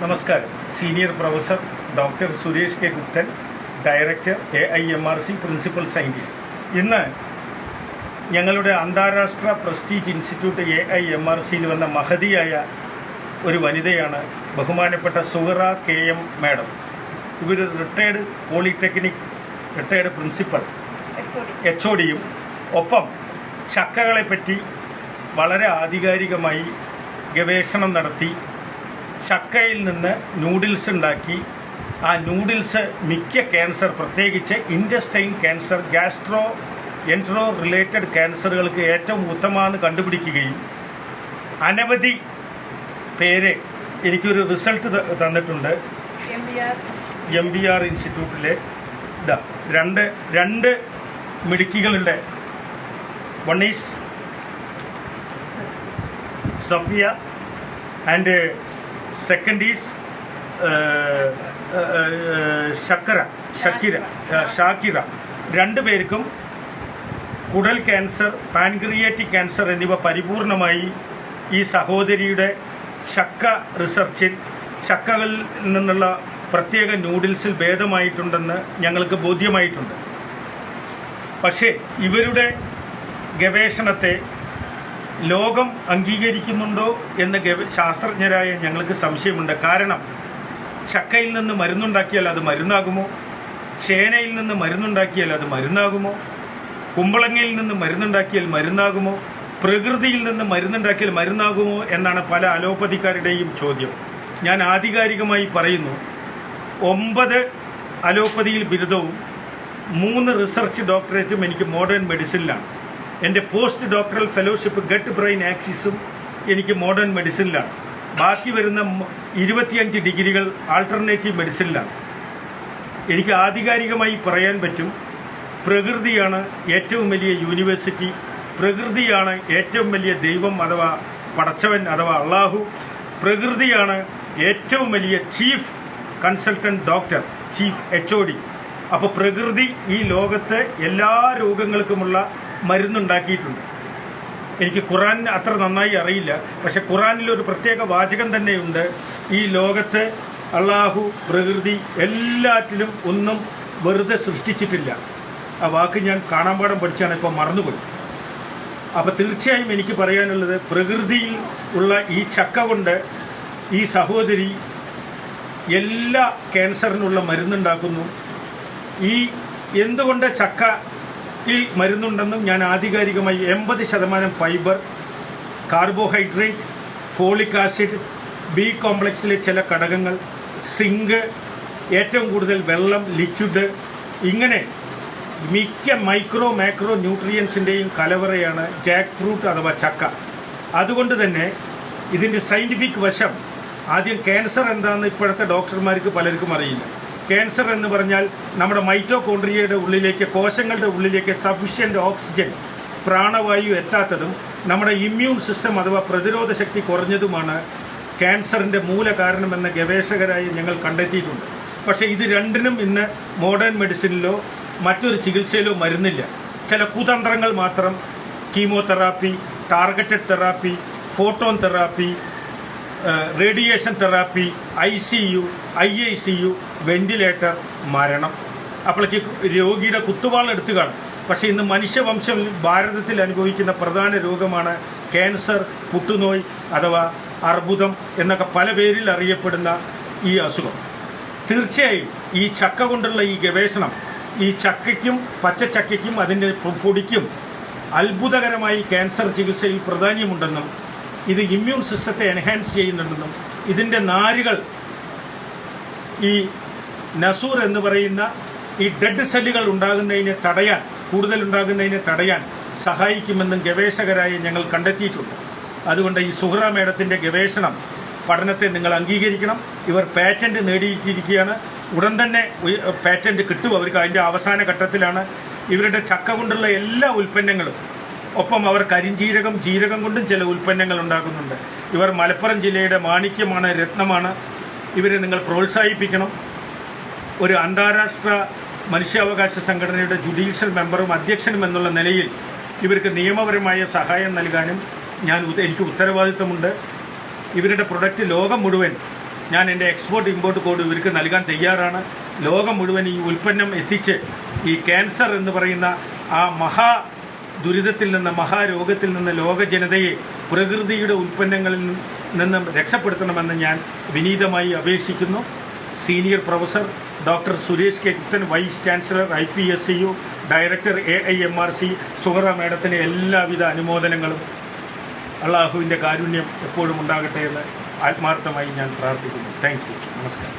നമസ്കാരം. Senior professor doctor Suresh K Guptan, director AIMRC principal scientist. ഇന്ന് ഞങ്ങളുടെ അന്താരാഷ്ട്ര പ്രസ്റ്റീജ് ഇൻസ്റ്റിറ്റ്യൂട്ട് AIMRCയിൽ വന്ന മഹതിയായ ഒരു വനിതയാണ് ബഹുമാനപ്പെട്ട സുഹറ KM മാഡം. ഇവർ റിട്ടയർഡ് പോളിടെക്നിക് റിട്ടയർഡ് പ്രിൻസിപ്പൽ HODയും ഒപ്പം ചക്കകളെപ്പറ്റി വളരെ ആധികാരികമായി ഗവേഷണം നടത്തി ചക്കയിൽ നിന്ന് നൂഡിൽസ് ഉണ്ടാക്കി ആ നൂഡിൽസ് മിക്ക ക്യാൻസർ, പ്രത്യേകിച്ച് intestine cancer, gastro entero related ക്യാൻസറുകൾക്ക് ഏറ്റവും ഉത്തമമാണെന്ന് കണ്ടുപിടിക്കുകയും അനവധി പേര് എനിക്കൊരു റിസൾട്ട് തന്നിട്ടുണ്ട്. MBR ഇൻസ്റ്റിറ്റ്യൂട്ടിലെ രണ്ട് മിടുക്കികളുടെ one is Safiya and second is Shakira. രണ്ടുപേർക്കും കുടൽ ക്യാൻസർ, പാൻക്രിയാറ്റിക് ക്യാൻസർ എന്നിവ പരിപൂർണമായി ഈ സഹോദരിയുടെ ചക്ക റിസർച്ചിൽ, ചക്കകളിൽ നിന്നുള്ള പ്രത്യേക നൂഡിൽസിൽ ഭേദമായിട്ടുണ്ടെന്ന് ഞങ്ങൾക്ക് ബോധ്യമായിട്ടുണ്ട്. പക്ഷേ ഇവരുടെ ഗവേഷണത്തെ ലോകം അംഗീകരിക്കുന്നുണ്ടോ എന്ന് ശാസ്ത്രജ്ഞരായ ഞങ്ങൾക്ക് സംശയമുണ്ട്. കാരണം ചക്കയിൽ നിന്ന് മരുന്നുണ്ടാക്കിയാൽ അത് മരുന്നാകുമോ? ചേനയിൽ നിന്ന് മരുന്നുണ്ടാക്കിയാൽ അത് മരുന്നാകുമോ? കുമ്പളങ്ങയിൽ നിന്ന് മരുന്നുണ്ടാക്കിയാൽ മരുന്നാകുമോ? പ്രകൃതിയിൽ നിന്ന് മരുന്നുണ്ടാക്കിയാൽ മരുന്നാകുമോ എന്നാണ് പല അലോപ്പതിക്കാരുടെയും ചോദ്യം. ഞാൻ ആധികാരികമായി പറയുന്നു, 9 അലോപ്പതിയിൽ ബിരുദവും 3 റിസർച്ച് ഡോക്ടറേറ്റും എനിക്ക് മോഡേൺ മെഡിസിനിലാണ്. എൻ്റെ post doctoral fellowship gut brain ആക്സിസും എനിക്ക് മോഡേൺ മെഡിസിനിലാണ്. ബാക്കി വരുന്ന 25 ഡിഗ്രികൾ ആൾട്ടർനേറ്റീവ് മെഡിസിനിലാണ്. എനിക്ക് ആധികാരികമായി പറയാൻ പറ്റും, പ്രകൃതിയാണ് ഏറ്റവും വലിയ യൂണിവേഴ്സിറ്റി, പ്രകൃതിയാണ് ഏറ്റവും വലിയ ദൈവം അഥവാ പടച്ചവൻ അഥവാ അള്ളാഹു, പ്രകൃതിയാണ് ഏറ്റവും വലിയ chief consultant doctor, chief HOD. അപ്പോൾ പ്രകൃതി ഈ ലോകത്ത് എല്ലാ രോഗങ്ങൾക്കുമുള്ള മരുന്നുണ്ടാക്കിയിട്ടുണ്ട്. എനിക്ക് ഖുറാൻ അത്ര നന്നായി അറിയില്ല, പക്ഷെ ഖുറാനിൽ ഒരു പ്രത്യേക വാചകം തന്നെയുണ്ട്, ഈ ലോകത്ത് അള്ളാഹു പ്രകൃതി എല്ലാറ്റിലും ഒന്നും വെറുതെ സൃഷ്ടിച്ചിട്ടില്ല. ആ വാക്ക് ഞാൻ കാണാമ്പാടം പഠിച്ചാണ്, ഇപ്പോൾ മറന്നുപോയി. അപ്പോൾ തീർച്ചയായും എനിക്ക് പറയാനുള്ളത്, പ്രകൃതിയിൽ ഉള്ള ഈ ചക്ക കൊണ്ട് ഈ സഹോദരി എല്ലാ ക്യാൻസറിനുള്ള മരുന്നുണ്ടാക്കുന്നു. ഈ എന്തുകൊണ്ട് ചക്കയിൽ മരുന്നുണ്ടെന്നും ഞാൻ ആധികാരികമായി 80% fibre, carbohydrate, folic acid, B കോംപ്ലക്സിലെ ചില ഘടകങ്ങൾ, സിങ്ക്, ഏറ്റവും കൂടുതൽ വെള്ളം, ലിക്വിഡ്, ഇങ്ങനെ മിക്ക മൈക്രോ മാക്രോ ന്യൂട്രിയൻസിൻ്റെയും കലവറയാണ് ജാക്ക് ഫ്രൂട്ട് അഥവാ ചക്ക. അതുകൊണ്ട് തന്നെ ഇതിൻ്റെ സയൻറ്റിഫിക് വശം, ആദ്യം ക്യാൻസർ എന്താണെന്ന് ഇപ്പോഴത്തെ ഡോക്ടർമാർക്ക് പലർക്കും അറിയില്ല. ക്യാൻസർ എന്ന് പറഞ്ഞാൽ നമ്മുടെ മൈറ്റോകോൺട്രിയയുടെ ഉള്ളിലേക്ക്, കോശങ്ങളുടെ ഉള്ളിലേക്ക് സഫിഷ്യൻ്റ് ഓക്സിജൻ, പ്രാണവായു എത്താത്തതും നമ്മുടെ ഇമ്മ്യൂൺ സിസ്റ്റം അഥവാ പ്രതിരോധ ശക്തി കുറഞ്ഞതുമാണ് ക്യാൻസറിൻ്റെ മൂല കാരണമെന്ന് ഗവേഷകരായി ഞങ്ങൾ കണ്ടെത്തിയിട്ടുണ്ട്. പക്ഷേ ഇത് രണ്ടിനും ഇന്ന് മോഡേൺ മെഡിസിനിലോ മറ്റൊരു ചികിത്സയിലോ മരുന്നില്ല. ചില കുതന്ത്രങ്ങൾ മാത്രം, chemotherapy, targeted therapy, photon therapy, radiation therapy, ICU, IICU, ventilator, മരണം. അപ്പോഴേക്ക് രോഗിയുടെ കുത്തുവാളെടുത്ത് കാണും. പക്ഷേ ഇന്ന് മനുഷ്യവംശം ഭാരതത്തിൽ അനുഭവിക്കുന്ന പ്രധാന രോഗമാണ് ക്യാൻസർ, പുട്ടുനോയ് അഥവാ അർബുദം എന്നൊക്കെ പല പേരിൽ അറിയപ്പെടുന്ന ഈ അസുഖം. തീർച്ചയായും ഈ ചക്ക കൊണ്ടുള്ള ഈ ഗവേഷണം, ഈ ചക്കയ്ക്കും പച്ചച്ചക്കയ്ക്കും അതിൻ്റെ പൊടിക്കും അത്ഭുതകരമായി ക്യാൻസർ ചികിത്സയിൽ പ്രാധാന്യമുണ്ടെന്നും ഇത് ഇമ്മ്യൂൺ സിസ്റ്റത്തെ എൻഹാൻസ് ചെയ്യുന്നുണ്ടെന്നും ഇതിൻ്റെ നാരുകൾ ഈ നസൂർ എന്ന് പറയുന്ന ഈ ഡെഡ് സെല്ലുകൾ ഉണ്ടാകുന്നതിനെ തടയാൻ, കൂടുതലുണ്ടാകുന്നതിനെ തടയാൻ സഹായിക്കുമെന്നും ഗവേഷകരായി ഞങ്ങൾ കണ്ടെത്തിയിട്ടുണ്ട്. അതുകൊണ്ട് ഈ സുഹറ മേഡത്തിൻ്റെ ഗവേഷണം പഠനത്തെ നിങ്ങൾ അംഗീകരിക്കണം. ഇവർ പാറ്റൻറ്റ് നേടിയിരിക്കുകയാണ്. ഉടൻ തന്നെ പാറ്റൻറ്റ് കിട്ടും അവർക്ക്. അതിൻ്റെ അവസാന ഘട്ടത്തിലാണ്. ഇവരുടെ ചക്ക കൊണ്ടുള്ള എല്ലാ ഉൽപ്പന്നങ്ങളും, ഒപ്പം അവർ കരിഞ്ജീരകം, ജീരകം കൊണ്ടും ചില ഉൽപ്പന്നങ്ങൾ ഉണ്ടാക്കുന്നുണ്ട്. ഇവർ മലപ്പുറം ജില്ലയുടെ മാണിക്യമാണ്, രത്നമാണ്. ഇവരെ നിങ്ങൾ പ്രോത്സാഹിപ്പിക്കണം. ഒരു അന്താരാഷ്ട്ര മനുഷ്യാവകാശ സംഘടനയുടെ ജുഡീഷ്യൽ മെമ്പറും അധ്യക്ഷനും എന്നുള്ള നിലയിൽ ഇവർക്ക് നിയമപരമായ സഹായം നൽകാനും എനിക്ക് ഉത്തരവാദിത്വമുണ്ട്. ഇവരുടെ പ്രൊഡക്റ്റ് ലോകം മുഴുവൻ ഞാൻ എൻ്റെ എക്സ്പോർട്ട് ഇമ്പോർട്ട് കോഡ് ഇവർക്ക് നൽകാൻ തയ്യാറാണ്. ലോകം മുഴുവൻ ഈ ഉൽപ്പന്നം എത്തിച്ച് ഈ ക്യാൻസർ എന്ന് പറയുന്ന ആ ദുരിതത്തിൽ നിന്ന്, മഹാരോഗത്തിൽ നിന്ന് ലോക ജനതയെ പ്രകൃതിയുടെ ഉൽപ്പന്നങ്ങളിൽ നിന്നും രക്ഷപ്പെടുത്തണമെന്ന് ഞാൻ വിനീതമായി അപേക്ഷിക്കുന്നു. Senior professor doctor Suresh K Guptan, vice chancellor IPSCU, director AIMRC, Suhara മേഡത്തിന് എല്ലാവിധ അനുമോദനങ്ങളും. അള്ളാഹുവിൻ്റെ കാരുണ്യം എപ്പോഴും ഉണ്ടാകട്ടെ എന്ന് ആത്മാർത്ഥമായി ഞാൻ പ്രാർത്ഥിക്കുന്നു. Thank you. നമസ്കാരം.